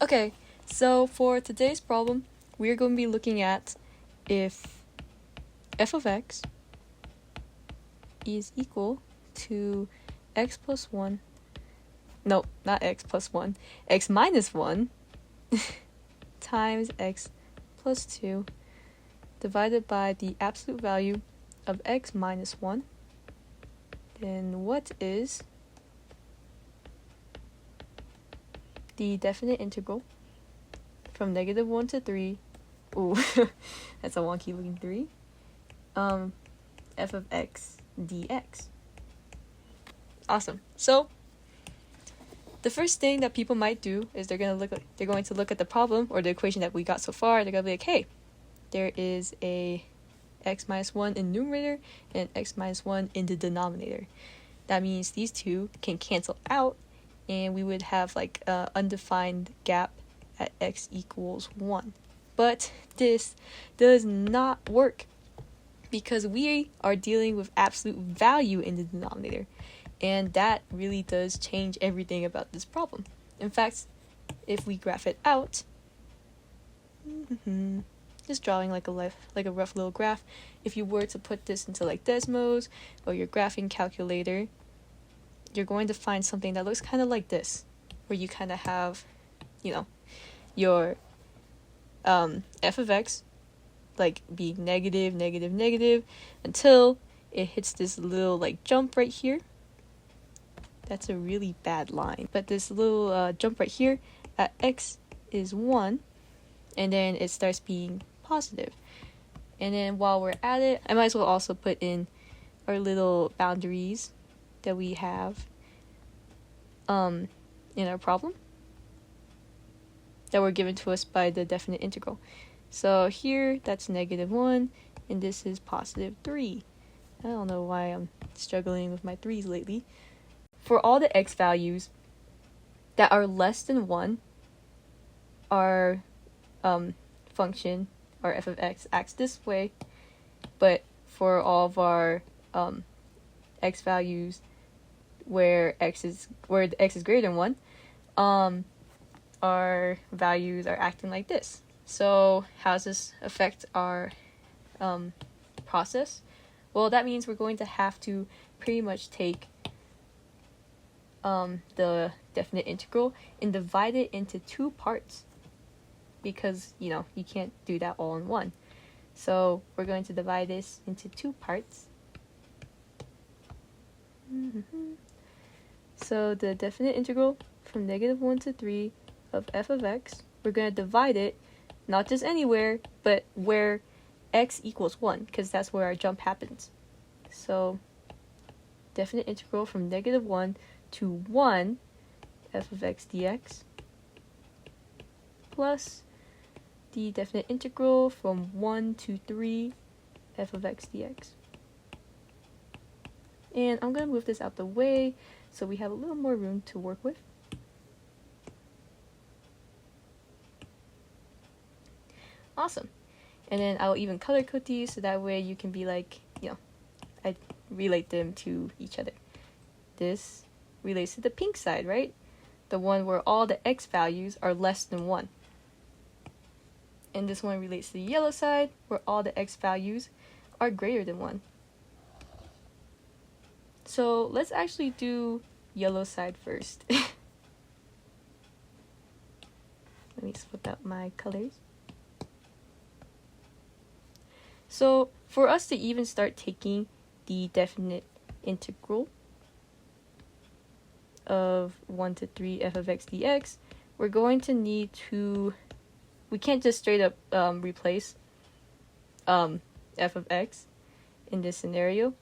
Okay, so for today's problem, we're going to be looking at if f of x is equal to x plus 1, no, not x plus 1, x minus 1 times x plus 2 divided by the absolute value of x minus 1, then what is the definite integral from -1 to 3, ooh, that's a wonky looking 3, f of x dx. Awesome. So the first thing that people might do is they're going to look at the problem or the equation that we got so far. They're going to be like, hey, there is a x minus 1 in the numerator and x minus 1 in the denominator. That means these two can cancel out and we would have like an undefined gap at x equals 1. But this does not work because we are dealing with absolute value in the denominator. And that really does change everything about this problem. In fact, if we graph it out, just drawing like a rough little graph, if you were to put this into like Desmos or your graphing calculator, you're going to find something that looks kind of like this, where you kind of have, your f of x like being negative, negative, negative, until it hits this little like jump right here. That's a really bad line. But this little jump right here at x is 1, and then it starts being positive. And then while we're at it, I might as well also put in our little boundaries that we have in our problem that were given to us by the definite integral. So here, that's -1, and this is +3. I don't know why I'm struggling with my 3's lately. For all the x values that are less than 1, our function, our f of x, acts this way. But for all of our x values where x is greater than 1, our values are acting like this. So how does this affect our process? Well, that means we're going to have to pretty much take the definite integral and divide it into 2 parts, because you can't do that all in one. So we're going to divide this into 2 parts. So the definite integral from -1 to 3 of f of x, we're going to divide it not just anywhere, but where x equals 1, because that's where our jump happens. So definite integral from -1 to 1 f of x dx plus the definite integral from 1 to 3 f of x dx. And I'm going to move this out the way so we have a little more room to work with. Awesome. And then I'll even color code these so that way you can be like, I relate them to each other. This relates to the pink side, right? The one where all the x values are less than 1. And this one relates to the yellow side where all the x values are greater than 1. So let's actually do yellow side first. Let me swap out my colors. So for us to even start taking the definite integral of 1 to 3 f of x dx, we're going to need to, we can't just straight up replace f of x in this scenario,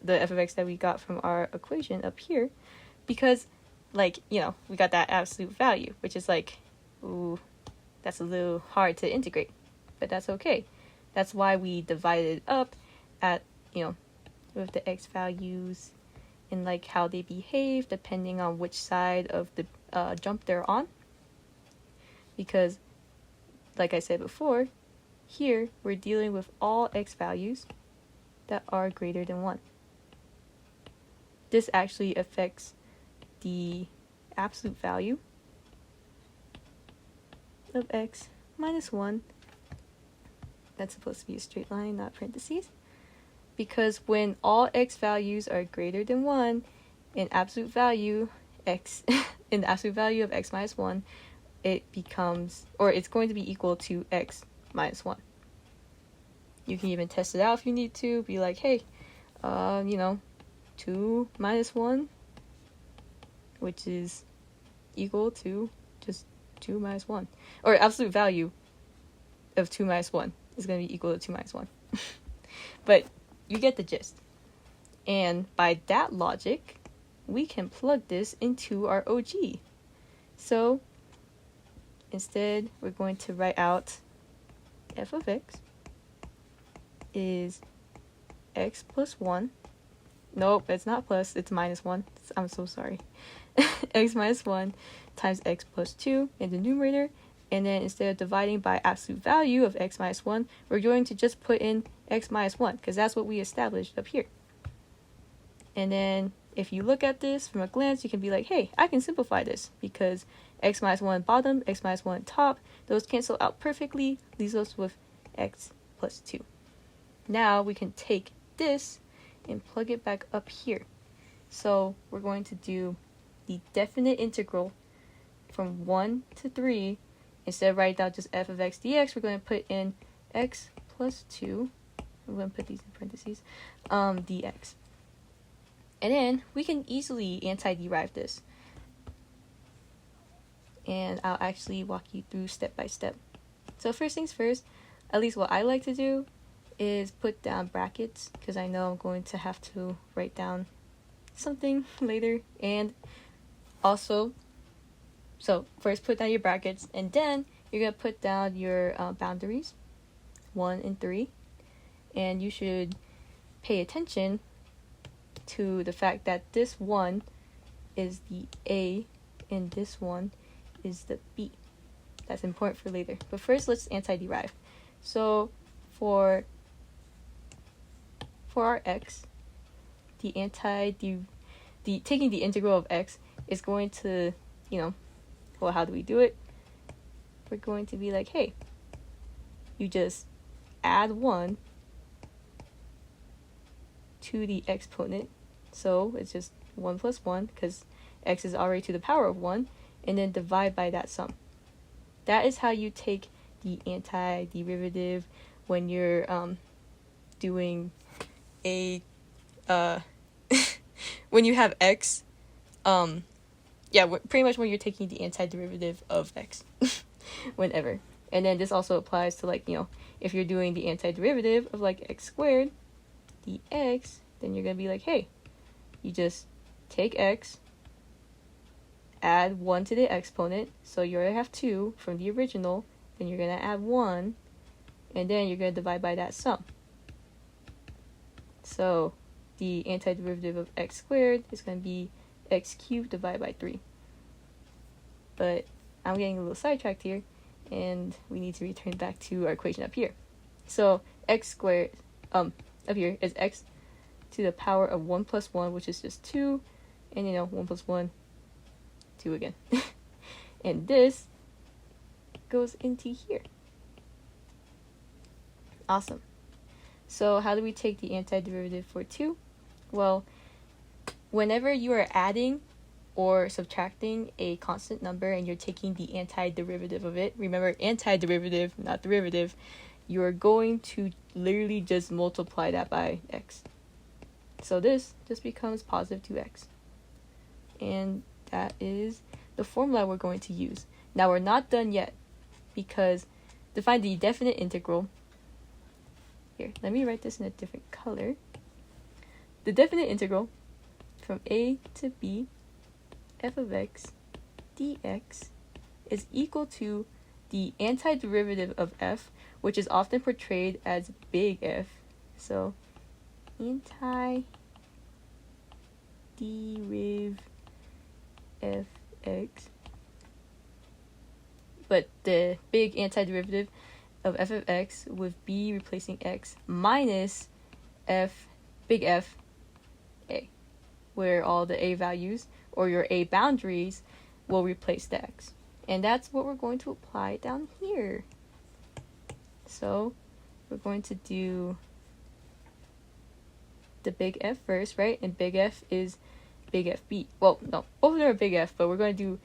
the f of x that we got from our equation up here, because we got that absolute value, which is like, ooh, that's a little hard to integrate, but that's okay. That's why we divided up at, with the x values and like how they behave depending on which side of the jump they're on. Because, like I said before, here we're dealing with all x values that are greater than 1. This actually affects the absolute value of x minus 1. That's supposed to be a straight line, not parentheses. Because when all x values are greater than 1, in absolute value x in the absolute value of x minus 1, it becomes, or it's going to be equal to x minus 1. You can even test it out if you need to. Be like, hey, 2 minus 1, which is equal to just 2 minus 1. Or absolute value of 2 minus 1 is going to be equal to 2 minus 1. But you get the gist. And by that logic, we can plug this into our OG. So instead, we're going to write out f of x is x plus 1. Nope, it's not plus, it's minus 1. I'm so sorry. X minus 1 times x plus 2 in the numerator. And then instead of dividing by absolute value of x minus 1, we're going to just put in x minus 1, because that's what we established up here. And then if you look at this from a glance, you can be like, hey, I can simplify this, because x minus 1 bottom, x minus 1 top, those cancel out perfectly, leaves us with x plus 2. Now we can take this and plug it back up here. So we're going to do the definite integral from 1 to 3. Instead of writing down just f of x dx, we're going to put in x plus 2. I'm going to put these in parentheses, dx. And then we can easily anti-derive this. And I'll actually walk you through step by step. So first things first, at least what I like to do is put down brackets, because I know I'm going to have to write down something later. And also, so first put down your brackets, and then you're going to put down your boundaries, 1 and 3. And you should pay attention to the fact that this 1 is the A and this 1 is the B. That's important for later. But first, let's anti-derive. So for our x, taking the integral of x is going to, well, how do we do it? We're going to be like, hey, you just add 1 to the exponent. So it's just 1 plus 1, because x is already to the power of 1, and then divide by that sum. That is how you take the antiderivative when you're doing a when you have x, pretty much when you're taking the antiderivative of x whenever. And then this also applies to, like, if you're doing the antiderivative of like x squared dx, then you're gonna be like, hey, you just take x, add 1 to the exponent, so you already have 2 from the original, then you're gonna add 1, and then you're gonna divide by that sum. So the antiderivative of x squared is going to be x cubed divided by 3. But I'm getting a little sidetracked here, and we need to return back to our equation up here. So x squared up here is x to the power of 1 plus 1, which is just 2, and 1 plus 1, 2 again. And this goes into here. Awesome. So how do we take the antiderivative for 2? Well, whenever you are adding or subtracting a constant number and you're taking the antiderivative of it, remember, antiderivative, not derivative, you're going to literally just multiply that by x. So this just becomes positive 2x. And that is the formula we're going to use. Now we're not done yet, because to find the definite integral, here, let me write this in a different color. The definite integral from a to b f of x dx is equal to the antiderivative of f, which is often portrayed as big F. So antideriv fx. But the big antiderivative of f of x would be replacing x minus big F a, where all the a values or your a boundaries will replace the x. And that's what we're going to apply down here. So we're going to do the big F first, right? And big F is big FB. Well, no, both of them are big F, but we're going to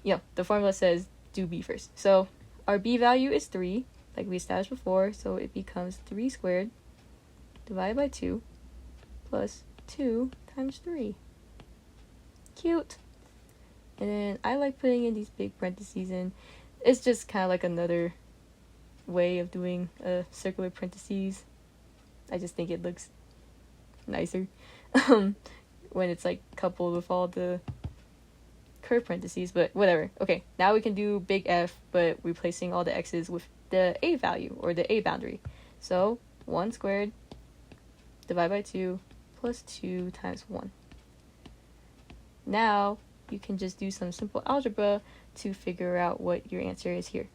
do, the formula says do B first. So our B value is 3, like we established before, so it becomes 3 squared divided by 2 plus 2 times 3. Cute. And then I like putting in these big parentheses in. It's just kind of like another way of doing circular parentheses. I just think it looks nicer when it's like coupled with all the curved parentheses, but whatever. Okay, now we can do big F, but replacing all the x's with the a value or the a boundary. So 1 squared divided by 2 plus 2 times 1. Now you can just do some simple algebra to figure out what your answer is here.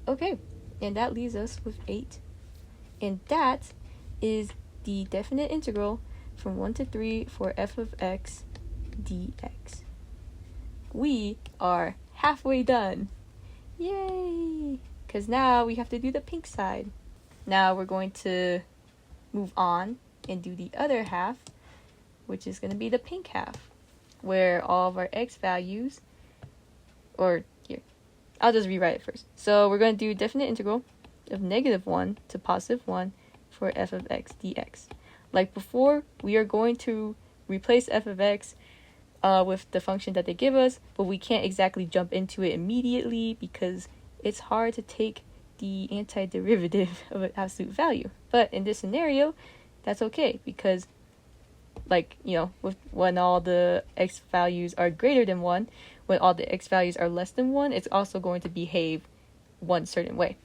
Okay, and that leaves us with 8. And that is the definite integral from 1 to 3 for f of x dx. We are halfway done. Yay! Because now we have to do the pink side. Now we're going to move on and do the other half, which is going to be the pink half, where all of our x values, or here, I'll just rewrite it first. So we're going to do definite integral of -1 to +1 for f of x dx. Like before, we are going to replace f of x with the function that they give us, but we can't exactly jump into it immediately because it's hard to take the antiderivative of an absolute value. But in this scenario, that's okay because, with when all the x values are greater than 1, when all the x values are less than 1, it's also going to behave one certain way.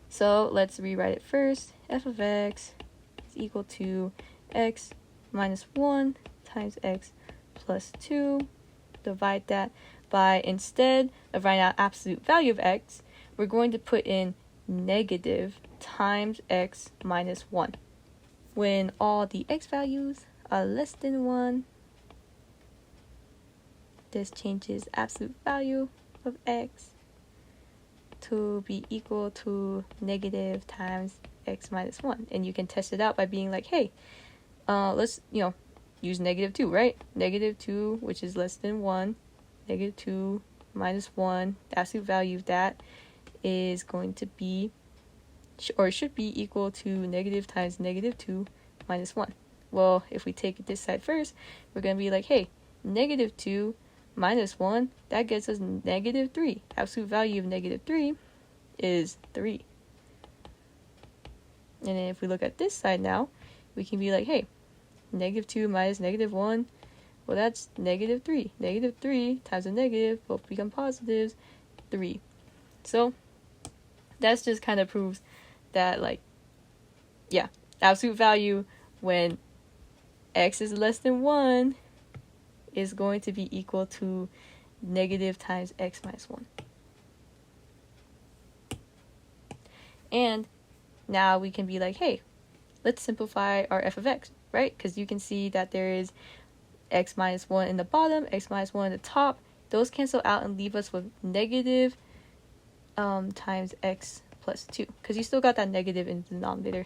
So let's rewrite it first. F of x is equal to x minus 1 times x plus 2. Divide that by, instead of writing out absolute value of x, we're going to put in negative times x minus 1. When all the x values are less than 1, this changes absolute value of x to be equal to negative times x minus 1. And you can test it out by being like, hey, let's, use -2, right? -2, which is less than 1. -2 minus 1, the absolute value of that is going to be, or should be equal to negative times -2 minus 1. Well, if we take this side first, we're going to be like, hey, -2 minus 1, that gets us -3. Absolute value of -3 is 3. And then if we look at this side now, we can be like, hey, -2 minus -1, well, that's -3. -3 times a negative, both become positives, 3. So that's just kind of proves that, absolute value when x is less than 1 is going to be equal to negative times x minus 1. And now we can be like, hey, let's simplify our f of x, right? Because you can see that there is x minus 1 in the bottom, x minus 1 in the top. Those cancel out and leave us with negative times x plus 2. Because you still got that negative in the denominator.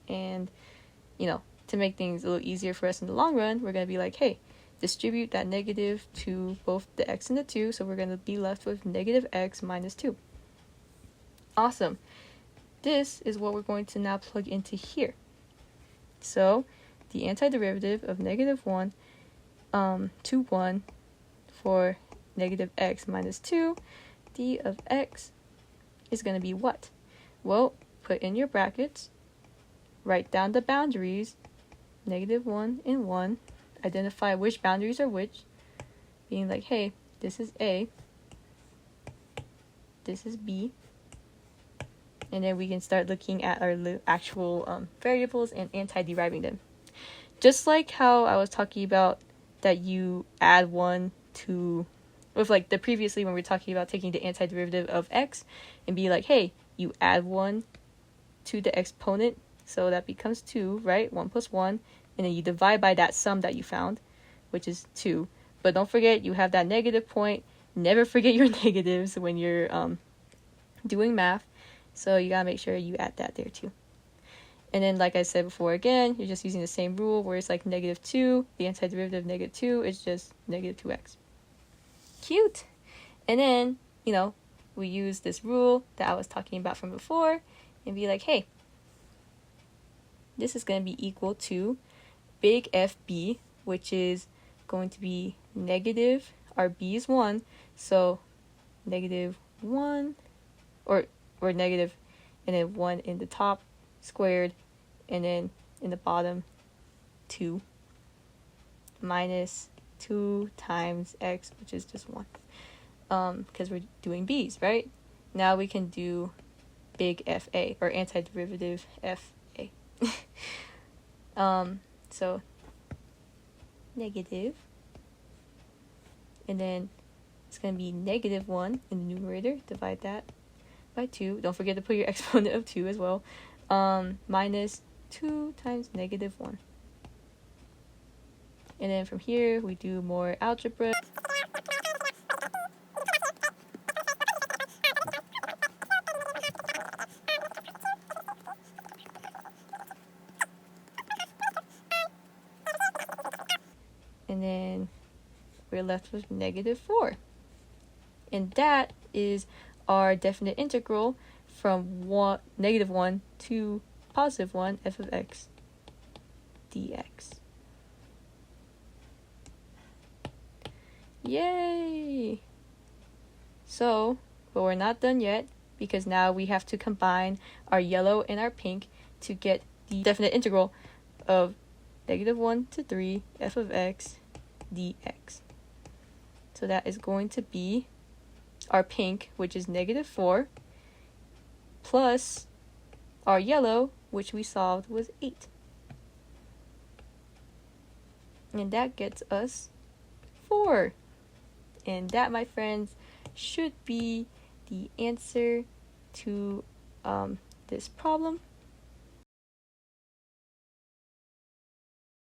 And, to make things a little easier for us in the long run, we're going to be like, hey, distribute that negative to both the x and the 2. So we're going to be left with negative x minus 2. Awesome. This is what we're going to now plug into here. So the antiderivative of -1 to 1 for negative x minus 2, d of x is going to be what? Well, put in your brackets, write down the boundaries, -1 and 1, identify which boundaries are which, being like, hey, this is A, this is B, and then we can start looking at our actual variables and anti-deriving them. Just like how I was talking about that you add 1 to, with the previously when we were talking about taking the antiderivative of x and be like, hey, you add 1 to the exponent, so that becomes 2, right? 1 plus 1, and then you divide by that sum that you found, which is 2. But don't forget, you have that negative point. Never forget your negatives when you're doing math, so you gotta make sure you add that there too. And then, like I said before, again, you're just using the same rule where it's like negative 2, the antiderivative of negative 2 is just negative 2x. Cute! And then, we use this rule that I was talking about from before and be like, hey, this is going to be equal to big FB, which is going to be negative, our B is 1, so negative 1, or negative, and then 1 in the top squared, and then in the bottom 2, minus 2 times x, which is just 1, because we're doing b's, right? Now we can do big FA, or antiderivative FA. So negative, and then it's going to be negative 1 in the numerator, divide that by 2, don't forget to put your exponent of 2 as well, minus 2 times negative 1. And then from here we do more algebra. And then we're left with negative 4. And that is our definite integral from negative 1 to positive 1 f of x dx. Yay! So, but we're not done yet, because now we have to combine our yellow and our pink to get the definite integral of negative 1 to 3 f of x dx. So that is going to be our pink, which is negative 4, plus our yellow, which we solved, was 8. And that gets us 4. And that, my friends, should be the answer to this problem.